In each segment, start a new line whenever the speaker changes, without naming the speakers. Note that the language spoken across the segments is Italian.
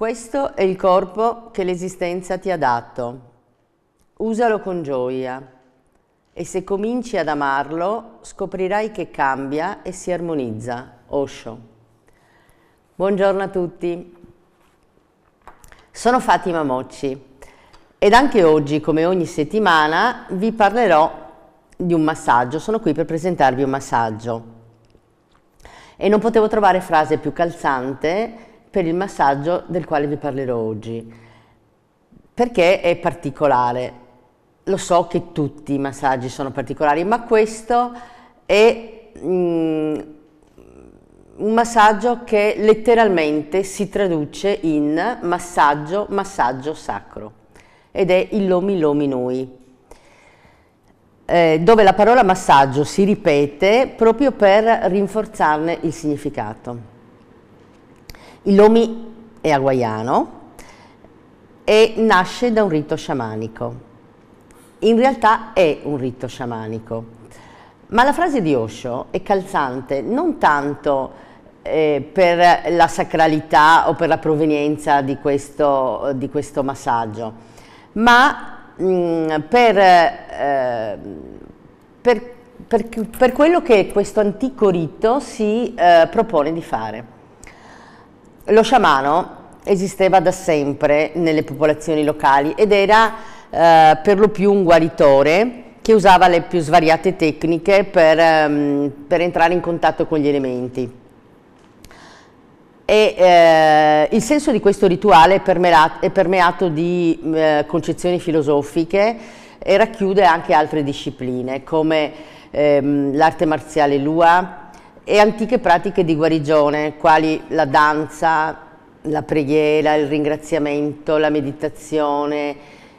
Questo è il corpo che l'esistenza ti ha dato. Usalo con gioia e se cominci ad amarlo scoprirai che cambia e si armonizza. Osho. Buongiorno a tutti. Sono Fatima Mocci ed anche oggi, come ogni settimana, vi parlerò di un massaggio. Sono qui per presentarvi un massaggio e non potevo trovare frase più calzante per il massaggio del quale vi parlerò oggi, perché è particolare. Lo so che tutti i massaggi sono particolari, ma questo è un massaggio che letteralmente si traduce in massaggio sacro, ed è il Lomi Lomi Nui, dove la parola massaggio si ripete proprio per rinforzarne il significato. Il Lomi è hawaiano e nasce da un rito sciamanico. In realtà è un rito sciamanico, ma la frase di Osho è calzante non tanto per la sacralità o per la provenienza di questo massaggio, ma per quello che questo antico rito si propone di fare. Lo sciamano esisteva da sempre nelle popolazioni locali ed era per lo più un guaritore che usava le più svariate tecniche per entrare in contatto con gli elementi. E il senso di questo rituale è permeato di concezioni filosofiche e racchiude anche altre discipline come l'arte marziale Lua e antiche pratiche di guarigione quali la danza, la preghiera, il ringraziamento, la meditazione,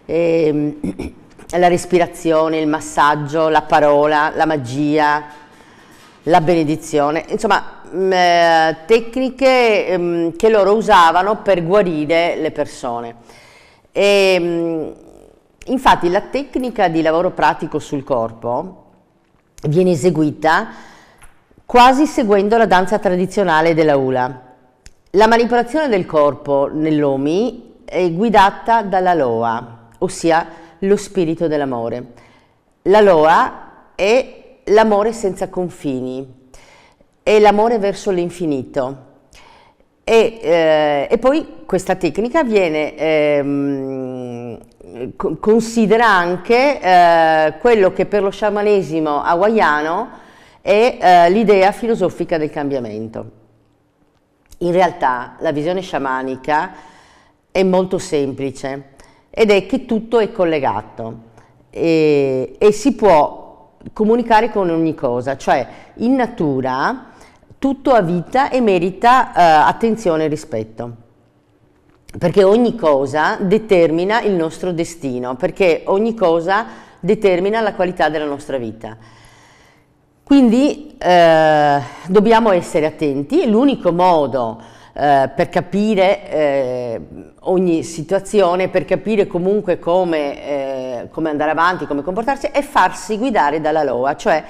la respirazione, il massaggio, la parola, la magia, la benedizione, insomma tecniche che loro usavano per guarire le persone. Infatti la tecnica di lavoro pratico sul corpo viene eseguita quasi seguendo la danza tradizionale della hula. La manipolazione del corpo nell'Omi è guidata dalla Loa, ossia lo spirito dell'amore. La Loa è l'amore senza confini, è l'amore verso l'infinito. E poi questa tecnica considera anche quello che per lo sciamanesimo hawaiano è l'idea filosofica del cambiamento. In realtà la visione sciamanica è molto semplice ed è che tutto è collegato e si può comunicare con ogni cosa, cioè in natura tutto ha vita e merita attenzione e rispetto, perché ogni cosa determina il nostro destino, perché ogni cosa determina la qualità della nostra vita. Quindi dobbiamo essere attenti. L'unico modo per capire ogni situazione, per capire comunque come andare avanti, come comportarsi, è farsi guidare dalla Loa, cioè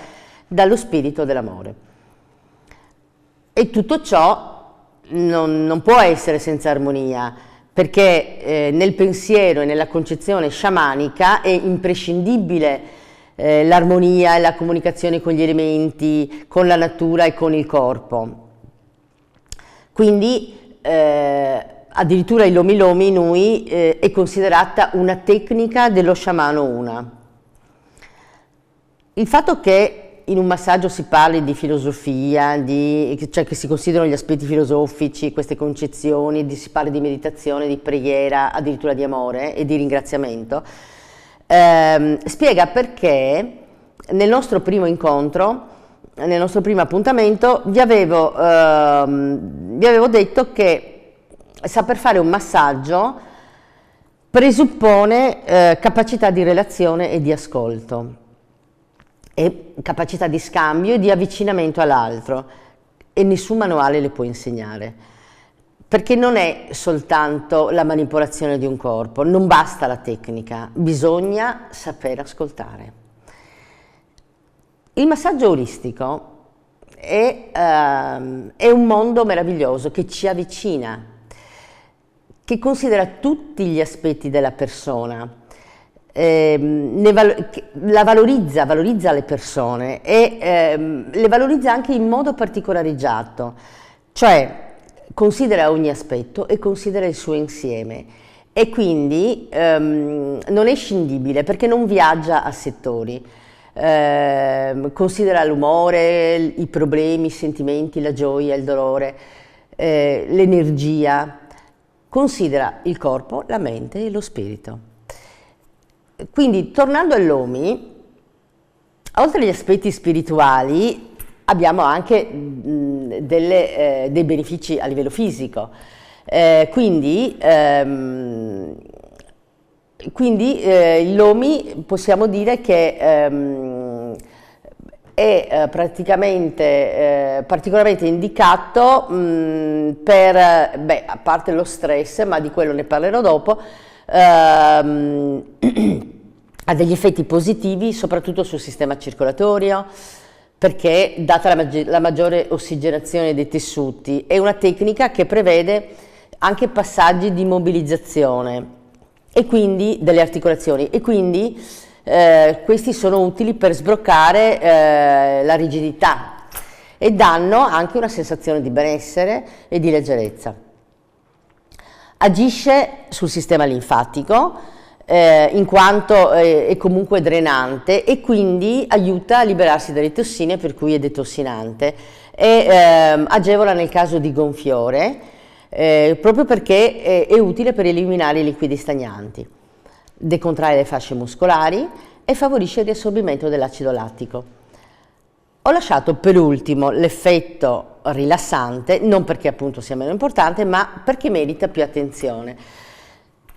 dallo spirito dell'amore. E tutto ciò non può essere senza armonia, perché nel pensiero e nella concezione sciamanica è imprescindibile l'armonia e la comunicazione con gli elementi, con la natura e con il corpo. Quindi addirittura il Lomi Lomi Nui è considerata una tecnica dello sciamano Una. Il fatto che in un massaggio si parli di filosofia, cioè che si considerano gli aspetti filosofici, queste concezioni, si parli di meditazione, di preghiera, addirittura di amore e di ringraziamento, spiega perché nel nostro primo incontro, nel nostro primo appuntamento, vi avevo detto che saper fare un massaggio presuppone capacità di relazione e di ascolto, e capacità di scambio e di avvicinamento all'altro, e nessun manuale le può insegnare. Perché non è soltanto la manipolazione di un corpo, non basta la tecnica, bisogna saper ascoltare. Il massaggio olistico è un mondo meraviglioso che ci avvicina, che considera tutti gli aspetti della persona, valorizza le persone e le valorizza anche in modo particolareggiato, cioè considera ogni aspetto e considera il suo insieme e quindi non è scindibile perché non viaggia a settori. Considera l'umore, i problemi, i sentimenti, la gioia, il dolore, l'energia, considera il corpo, la mente e lo spirito. Quindi, tornando all'OMI, oltre agli aspetti spirituali, abbiamo anche dei benefici a livello fisico. Quindi l'OMI possiamo dire che è particolarmente indicato per, a parte lo stress, ma di quello ne parlerò dopo, ha degli effetti positivi soprattutto sul sistema circolatorio, perché data la maggiore ossigenazione dei tessuti, è una tecnica che prevede anche passaggi di mobilizzazione e quindi delle articolazioni e quindi questi sono utili per sbloccare la rigidità e danno anche una sensazione di benessere e di leggerezza. Agisce sul sistema linfatico in quanto è comunque drenante e quindi aiuta a liberarsi dalle tossine, per cui è detossinante e agevola nel caso di gonfiore proprio perché è utile per eliminare i liquidi stagnanti, decontrae le fasce muscolari e favorisce il riassorbimento dell'acido lattico. Ho lasciato per ultimo l'effetto rilassante, non perché appunto sia meno importante, ma perché merita più attenzione.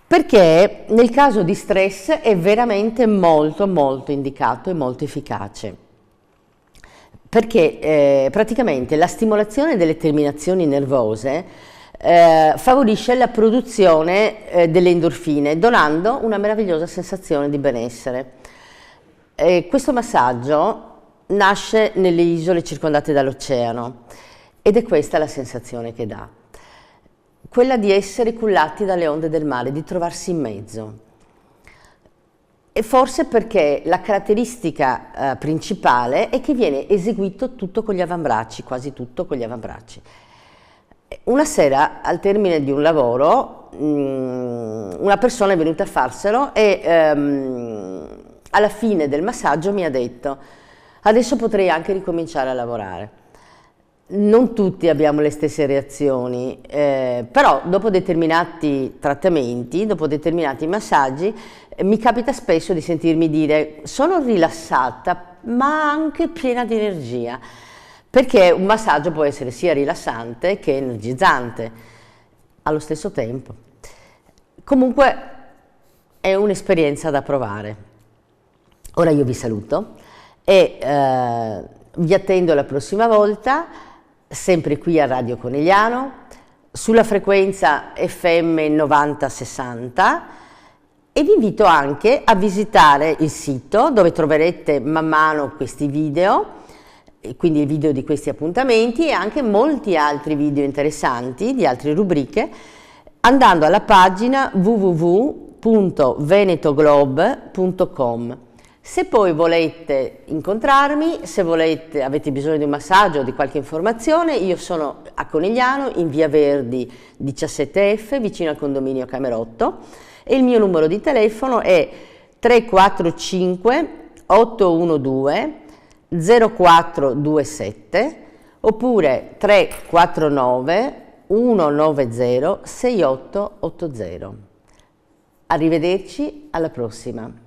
Perché nel caso di stress è veramente molto indicato e molto efficace. Perché praticamente la stimolazione delle terminazioni nervose favorisce la produzione delle endorfine, donando una meravigliosa sensazione di benessere. Questo massaggio nasce nelle isole circondate dall'oceano ed è questa la sensazione che dà, quella di essere cullati dalle onde del mare, di trovarsi in mezzo. E forse perché la caratteristica principale è che viene eseguito tutto con gli avambracci, quasi tutto con gli avambracci. Una sera, al termine di un lavoro, una persona è venuta a farselo e alla fine del massaggio mi ha detto: adesso potrei anche ricominciare a lavorare. Non tutti abbiamo le stesse reazioni, però dopo determinati trattamenti, dopo determinati massaggi, mi capita spesso di sentirmi dire: sono rilassata ma anche piena di energia, perché un massaggio può essere sia rilassante che energizzante allo stesso tempo. Comunque è un'esperienza da provare. Ora io vi saluto e vi attendo la prossima volta, sempre qui a Radio Conegliano, sulla frequenza FM 9060, e vi invito anche a visitare il sito dove troverete man mano questi video, quindi il video di questi appuntamenti e anche molti altri video interessanti di altre rubriche, andando alla pagina www.venetoglobe.com. Se poi volete incontrarmi, se avete bisogno di un massaggio o di qualche informazione, io sono a Conegliano, in via Verdi 17F, vicino al condominio Camerotto, e il mio numero di telefono è 345 812 0427 oppure 349 190 6880. Arrivederci, alla prossima.